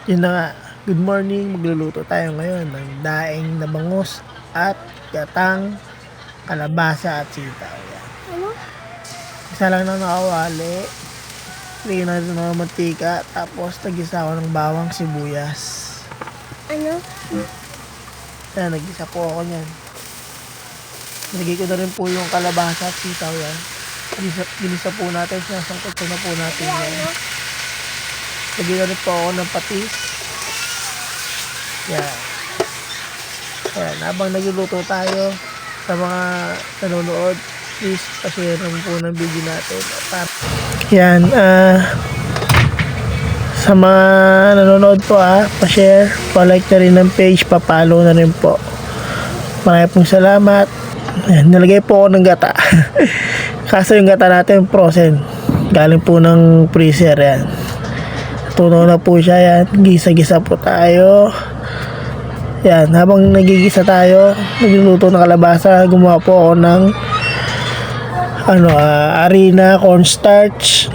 Yun na nga, good morning, magluluto tayo ngayon ng daing na bangus at gatang kalabasa at sitaw. Yan. Ano? Isa lang na nakawali, lagyan natin ng mantika, tapos tagisa ko ng bawang sibuyas. Ano? Yan, nagisa po ako niyan. Nilagay ko na rin po yung kalabasa at sitaw yan. Ginisa po natin, sinasangkot ko na po natin yan. Lagyan na rin po ako ng patis. Yan. Ayan, habang nagluluto tayo sa mga nanonood, please pa-share naman po ng video natin. Yan, sa mga nanonood po pa-share, pa-like na rin ng page, pa-follow na rin po. Maraming pong salamat. Ayan, nilagay po ako ng gata. Kaso yung gata natin frozen. Galing po ng freezer yan. Tunaw na po siya yan. Gisa-gisa po tayo. Yan, habang nagigisa tayo, nagluluto ng kalabasa, gumawa po ako ng harina, cornstarch.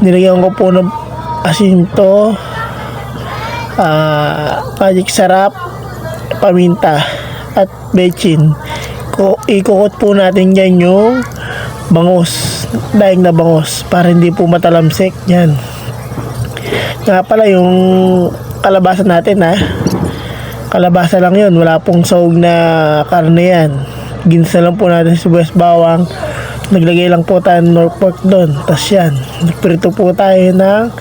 Nilagyan ko po ng asinto, magic sarap, paminta, at bechin. Ikukot po natin dyan yung bangus, daing na bangus, para hindi po matalamsik. Yan. Nga pala yung kalabasa natin kalabasa lang yun, wala pong sahog na karne yan. Ginisa lang po natin sibuyas bawang, naglagay lang po tayo ng nor pork doon. Tas yan, nagprito po tayo ng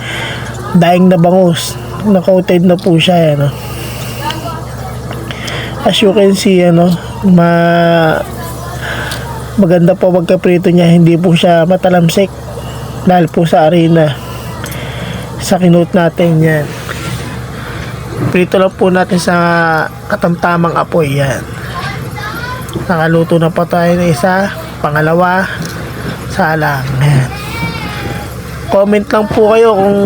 daing na bangus, na-coated na po siya yan. As you can see, maganda po pagkaprito niya, hindi po siya matalamsik dahil po sa harina, sa kinut natin yan. Prito lang po natin sa katamtamang apoy. Yan. Nakaluto na pa tayo ng isa. Pangalawa, salang. Yan. Comment lang po kayo kung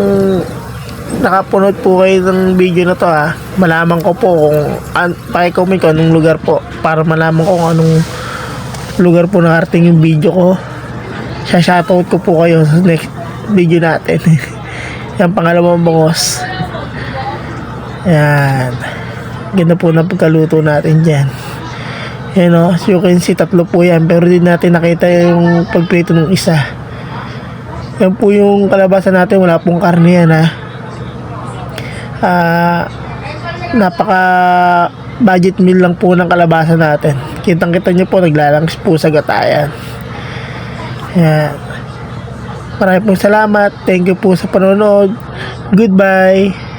nakapunod po kayo ng video na to Malaman ko po kung paki-comment ko anong lugar po, para malaman ko kung anong lugar po nakarating yung video ko. Shoutout ko po kayo sa next video natin. Yan, pangalawang bangos. Yan. Ganda po na pagkaluto natin dyan. Yan as you can see, tatlo po yan. Pero di natin nakita yung pagprito ng isa. Yan po yung kalabasa natin. Wala pong karne yan napaka budget meal lang po ng kalabasa natin. Kitang kita nyo po, naglalangis po sa gatayan. Yan. Maraming pong salamat. Thank you po sa panonood. Goodbye.